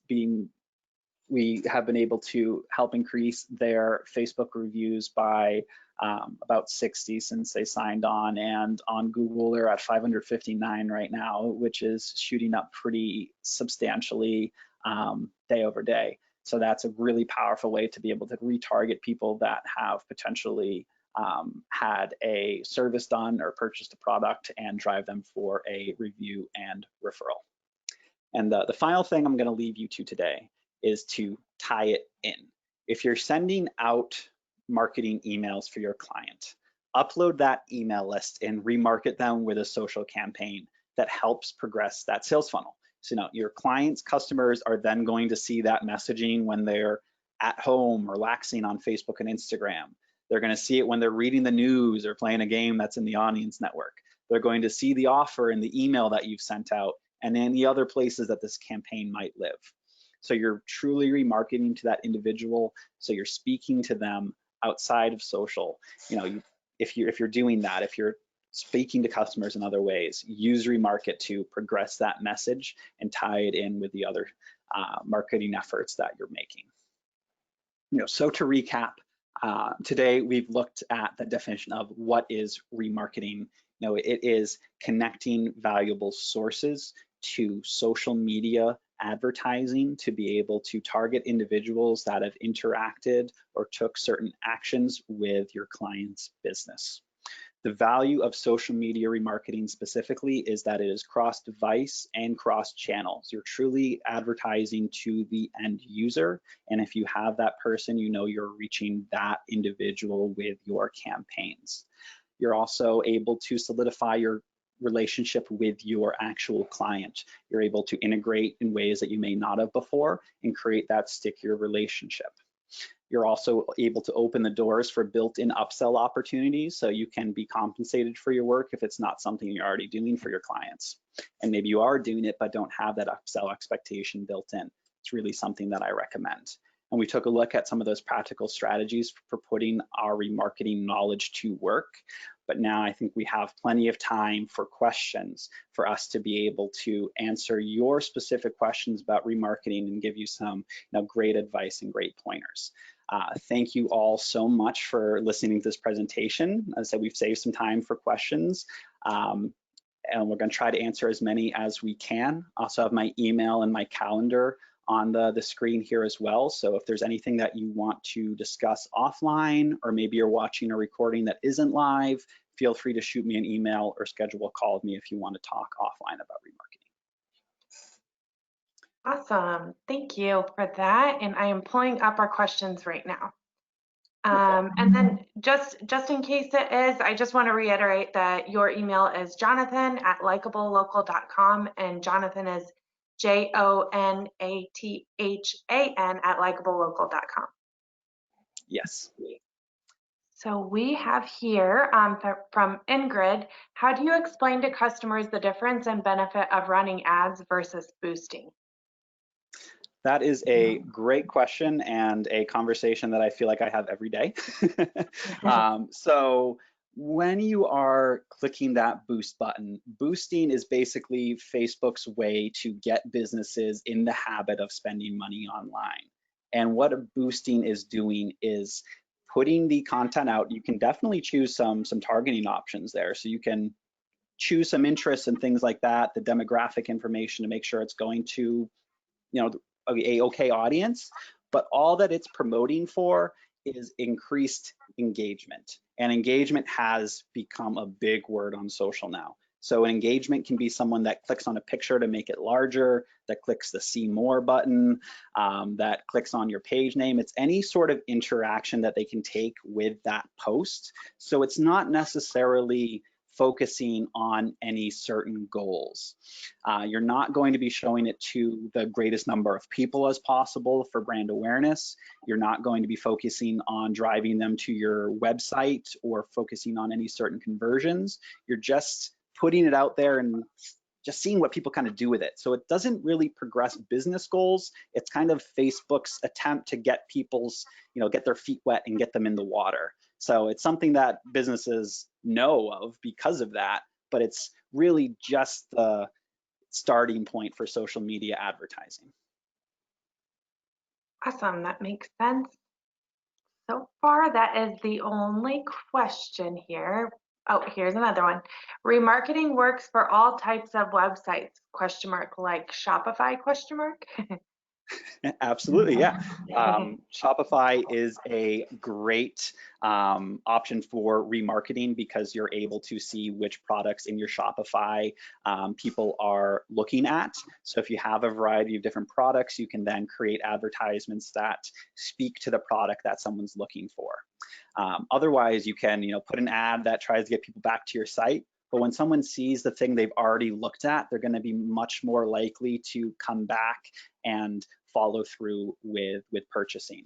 we have been able to help increase their Facebook reviews by about 60 since they signed on, and on Google they're at 559 right now, which is shooting up pretty substantially day over day. So that's a really powerful way to be able to retarget people that have potentially had a service done or purchased a product and drive them for a review and referral. And the final thing I'm going to leave you to today is to tie it in. If you're sending out marketing emails for your client, upload that email list and remarket them with a social campaign that helps progress that sales funnel. So now your clients' customers are then going to see that messaging when they're at home relaxing on Facebook and Instagram. They're going to see it when they're reading the news or playing a game that's in the audience network. They're going to see the offer in the email that you've sent out and any other places that this campaign might live. So you're truly remarketing to that individual. So you're speaking to them outside of social. You know, if you're doing that, if you're speaking to customers in other ways, use remarket to progress that message and tie it in with the other marketing efforts that you're making. You know, so to recap, today we've looked at the definition of what is remarketing. You know, it is connecting valuable sources to social media advertising to be able to target individuals that have interacted or took certain actions with your client's business. The value of social media remarketing specifically is that it is cross-device and cross-channels. You're truly advertising to the end user, and if you have that person, you know you're reaching that individual with your campaigns. You're also able to solidify your relationship with your actual client. You're able to integrate in ways that you may not have before and create that stickier relationship. You're also able to open the doors for built-in upsell opportunities, so you can be compensated for your work if it's not something you're already doing for your clients. And maybe you are doing it but don't have that upsell expectation built in. It's really something that I recommend. And we took a look at some of those practical strategies for putting our remarketing knowledge to work. But now I think we have plenty of time for questions for us to be able to answer your specific questions about remarketing and give you some great advice and great pointers. Thank you all so much for listening to this presentation. As I said, we've saved some time for questions. And we're going to try to answer as many as we can. I also have my email and my calendar on the screen here as well. So if there's anything that you want to discuss offline, or maybe you're watching a recording that isn't live, feel free to shoot me an email or schedule a call with me if you want to talk offline about remarketing. Awesome, thank you for that. And I am pulling up our questions right now. And then just in case it is, I just want to reiterate that your email is jonathan@likeablelocal.com, and Jonathan is JONATHAN @likeablelocal.com. Yes. So we have here from Ingrid, how do you explain to customers the difference and benefit of running ads versus boosting? That is a great question and a conversation that I feel like I have every day. So when you are clicking that boost button, boosting is basically Facebook's way to get businesses in the habit of spending money online. And what boosting is doing is putting the content out. You can definitely choose some targeting options there. So you can choose some interests and things like that, the demographic information to make sure it's going to, a okay audience, but all that it's promoting for is increased engagement. And engagement has become a big word on social now. So an engagement can be someone that clicks on a picture to make it larger, that clicks the see more button, that clicks on your page name. It's any sort of interaction that they can take with that post. So it's not necessarily focusing on any certain goals. You're not going to be showing it to the greatest number of people as possible for brand awareness. You're not going to be focusing on driving them to your website or focusing on any certain conversions. You're just putting it out there and just seeing what people kind of do with it. So it doesn't really progress business goals. It's kind of Facebook's attempt to get people's, get their feet wet and get them in the water. So it's something that businesses know of because of that, but it's really just the starting point for social media advertising. Awesome, that makes sense. So far, that is the only question here. Oh, here's another one. Remarketing works for all types of websites, ? Like Shopify, ? Absolutely, yeah. Shopify is a great option for remarketing because you're able to see which products in your Shopify people are looking at. So if you have a variety of different products, you can then create advertisements that speak to the product that someone's looking for. Otherwise, you can put an ad that tries to get people back to your site. But when someone sees the thing they've already looked at, they're going to be much more likely to come back and follow through with purchasing.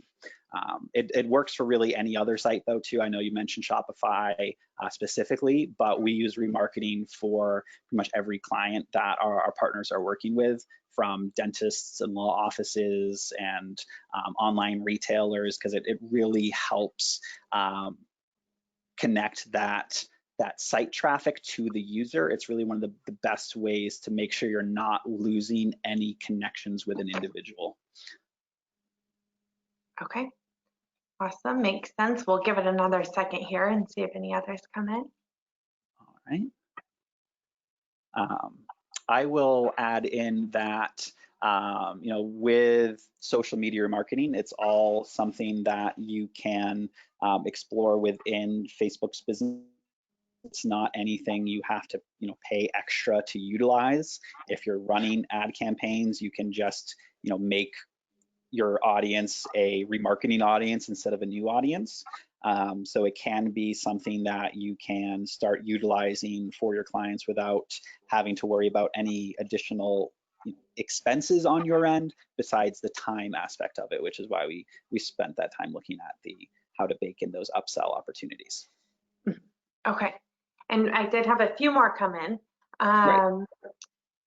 It works for really any other site though too. I know you mentioned Shopify specifically, but we use remarketing for pretty much every client that our partners are working with, from dentists and law offices and online retailers, because it really helps connect that site traffic to the user. It's really one of the best ways to make sure you're not losing any connections with an individual. Okay, awesome, makes sense. We'll give it another second here and see if any others come in. All right. I will add in that with social media marketing, it's all something that you can explore within Facebook's business. It's not anything you have to pay extra to utilize. If you're running ad campaigns, you can just make your audience a remarketing audience instead of a new audience. So it can be something that you can start utilizing for your clients without having to worry about any additional expenses on your end besides the time aspect of it, which is why we spent that time looking at how to bake in those upsell opportunities. Okay, and I did have a few more come in. Right.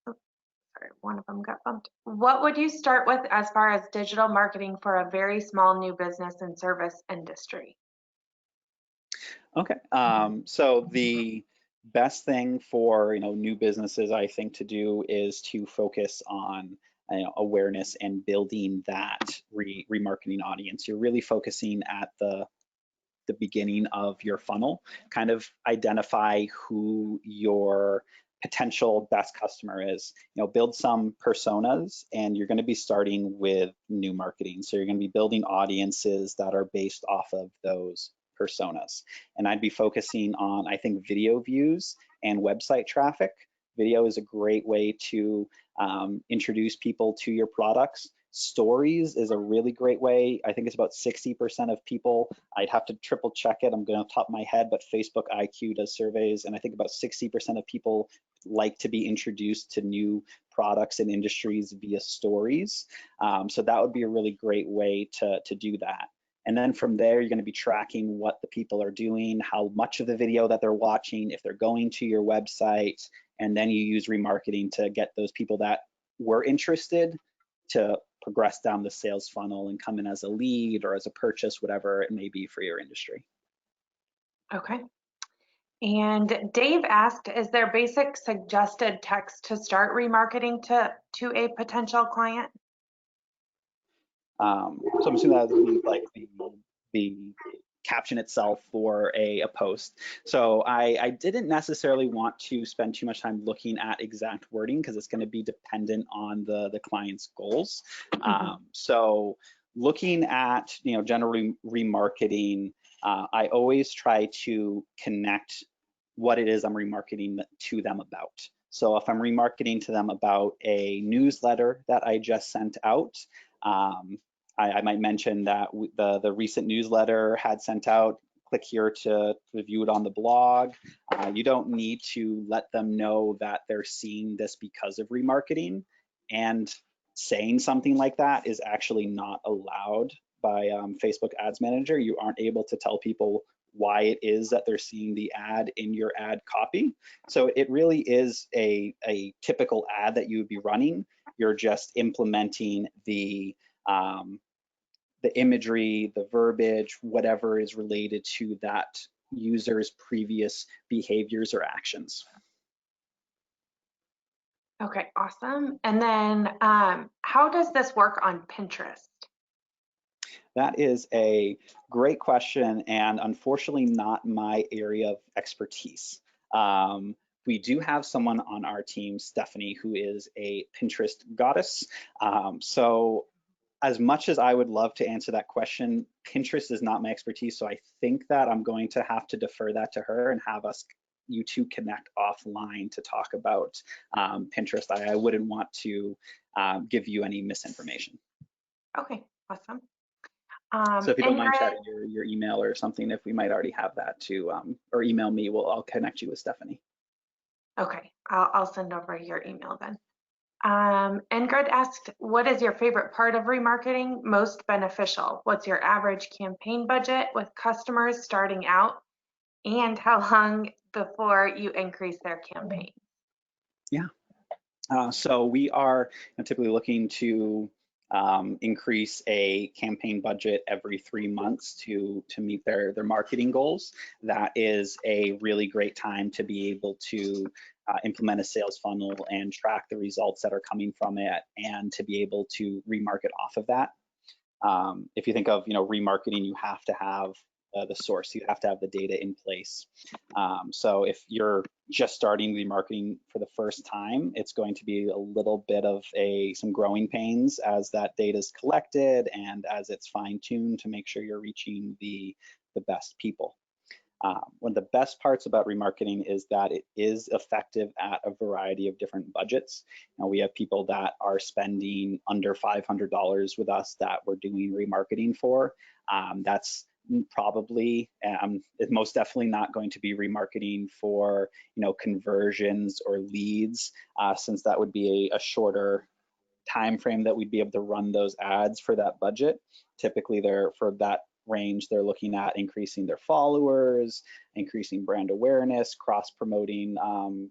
Sorry, one of them got bumped. What would you start with as far as digital marketing for a very small new business and service industry? Okay, so the best thing for new businesses, I think, to do is to focus on awareness and building that remarketing audience. You're really focusing at the beginning of your funnel. Kind of identify who your potential best customer is. Build some personas, and you're going to be starting with new marketing. So you're going to be building audiences that are based off of those personas. And I'd be focusing on, I think, video views and website traffic. Video is a great way to introduce people to your products. Stories is a really great way. I think it's about 60% of people. I'd have to triple check it. I'm going off the top of my head, but Facebook IQ does surveys, and I think about 60% of people like to be introduced to new products and industries via stories. So that would be a really great way to do that. And then from there, you're going to be tracking what the people are doing, how much of the video that they're watching, if they're going to your website, and then you use remarketing to get those people that were interested to progress down the sales funnel and come in as a lead or as a purchase, whatever it may be for your industry. Okay. And Dave asked, is there basic suggested text to start remarketing to a potential client? So I'm assuming that would be like the caption itself for a post. So I didn't necessarily want to spend too much time looking at exact wording because it's going to be dependent on the client's goals. So looking at general remarketing, I always try to connect what it is I'm remarketing to them about. So if I'm remarketing to them about a newsletter that I just sent out, I might mention that the recent newsletter had sent out. Click here to view it on the blog. You don't need to let them know that they're seeing this because of remarketing, and saying something like that is actually not allowed by Facebook Ads Manager. You aren't able to tell people why it is that they're seeing the ad in your ad copy. So it really is a typical ad that you would be running. You're just implementing the imagery, the verbiage, whatever is related to that user's previous behaviors or actions. Okay, awesome. And then how does this work on Pinterest? That is a great question, and unfortunately not my area of expertise. We do have someone on our team, Stephanie, who is a Pinterest goddess. So as much as I would love to answer that question, Pinterest is not my expertise. So I think that I'm going to have to defer that to her and have you two connect offline to talk about Pinterest. I wouldn't want to give you any misinformation. Okay, awesome. So if you don't mind Ingrid, chatting your email or something, if we might already have that to, or email me, I'll connect you with Stephanie. okay, I'll send over your email then. Ingrid asked, what is your favorite part of remarketing most beneficial? What's your average campaign budget with customers starting out? And how long before you increase their campaign? Yeah. So we are typically looking to increase a campaign budget every 3 months to meet their marketing goals. That is a really great time to be able to implement a sales funnel and track the results that are coming from it, and to be able to remarket off of that. If you think of remarketing, you have to have the source, you have to have the data in place. So if you're just starting remarketing for the first time, it's going to be a little bit of some growing pains as that data is collected and as it's fine-tuned to make sure you're reaching the best people. One of the best parts about remarketing is that it is effective at a variety of different budgets. Now, we have people that are spending under $500 with us that we're doing remarketing for. That's probably most definitely not going to be remarketing for conversions or leads, since that would be a shorter time frame that we'd be able to run those ads for that budget. Typically, for that range, they're looking at increasing their followers, increasing brand awareness, cross-promoting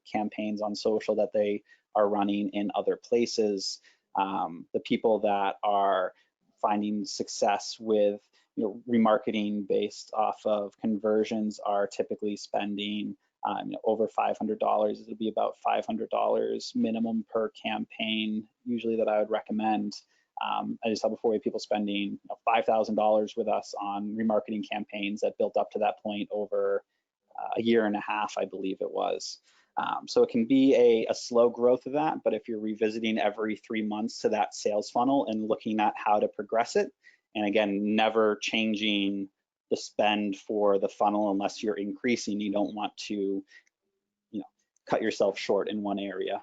campaigns on social that they are running in other places. The people that are finding success with remarketing based off of conversions are typically spending over $500. It'll be about $500 minimum per campaign, usually, that I would recommend. I just saw before we had people spending $5,000 with us on remarketing campaigns that built up to that point over a year and a half, I believe it was. So it can be a slow growth of that, but if you're revisiting every 3 months to that sales funnel and looking at how to progress it, and again, never changing the spend for the funnel unless you're increasing, you don't want to cut yourself short in one area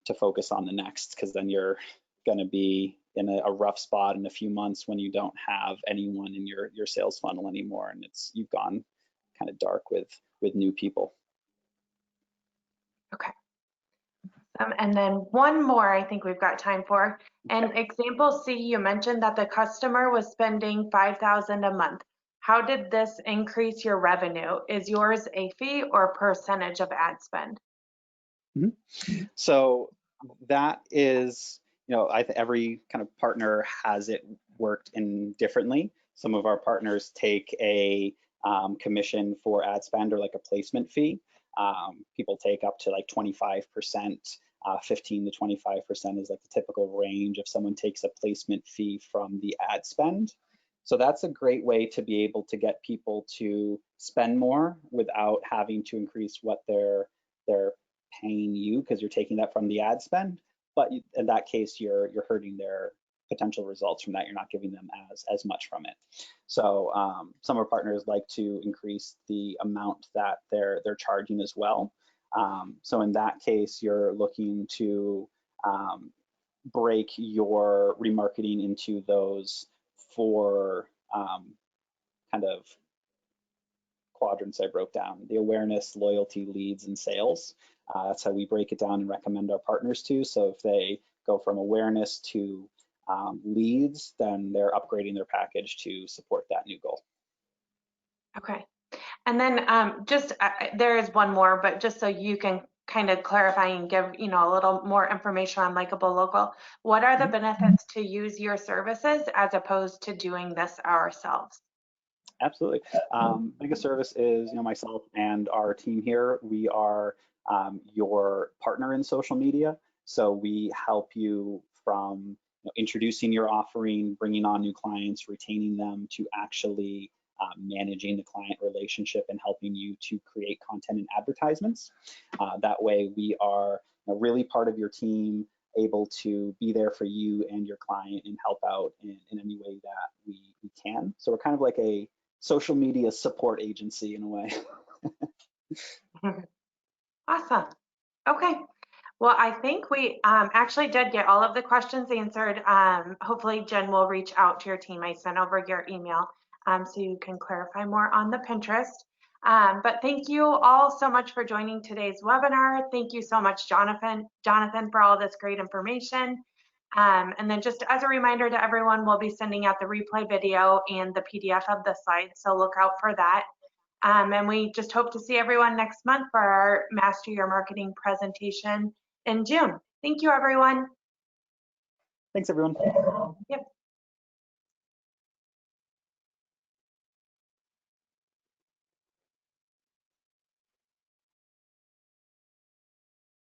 to focus on the next, because then you're going to be in a rough spot in a few months when you don't have anyone in your sales funnel anymore, and you've gone kind of dark with new people. Okay. And then one more I think we've got time for. And example C, you mentioned that the customer was spending $5,000 a month. How did this increase your revenue? Is yours a fee or percentage of ad spend? Mm-hmm. So that is, every kind of partner has it worked in differently. Some of our partners take a commission for ad spend, or like a placement fee. People take up to like 25%, 15 to 25% is like the typical range if someone takes a placement fee from the ad spend. So that's a great way to be able to get people to spend more without having to increase what they're paying you, because you're taking that from the ad spend. But in that case, you're hurting their potential results from that. You're not giving them as much from it. So some of our partners like to increase the amount that they're charging as well. So in that case, you're looking to break your remarketing into those 4 kind of quadrants I broke down: the awareness, loyalty, leads, and sales. That's how we break it down and recommend our partners to. So if they go from awareness to leads, then they're upgrading their package to support that new goal. Okay. And then there is one more, but just so you can kind of clarify and give, a little more information on Likeable Local, what are the benefits to use your services as opposed to doing this ourselves? Absolutely. Biggest service is, myself and our team here. We are your partner in social media. So we help you from introducing your offering, bringing on new clients, retaining them, to actually managing the client relationship and helping you to create content and advertisements. That way we are really part of your team, able to be there for you and your client and help out in any way that we can. So we're kind of like a social media support agency in a way. Awesome. Okay. Well, I think we actually did get all of the questions answered. Hopefully Jen will reach out to your team. I sent over your email so you can clarify more on the Pinterest. But thank you all so much for joining today's webinar. Thank you so much, Jonathan, for all this great information. And then just as a reminder to everyone, we'll be sending out the replay video and the PDF of the slides, so look out for that. And we just hope to see everyone next month for our Master Your Marketing presentation in June. Thank you, everyone. Thanks, everyone.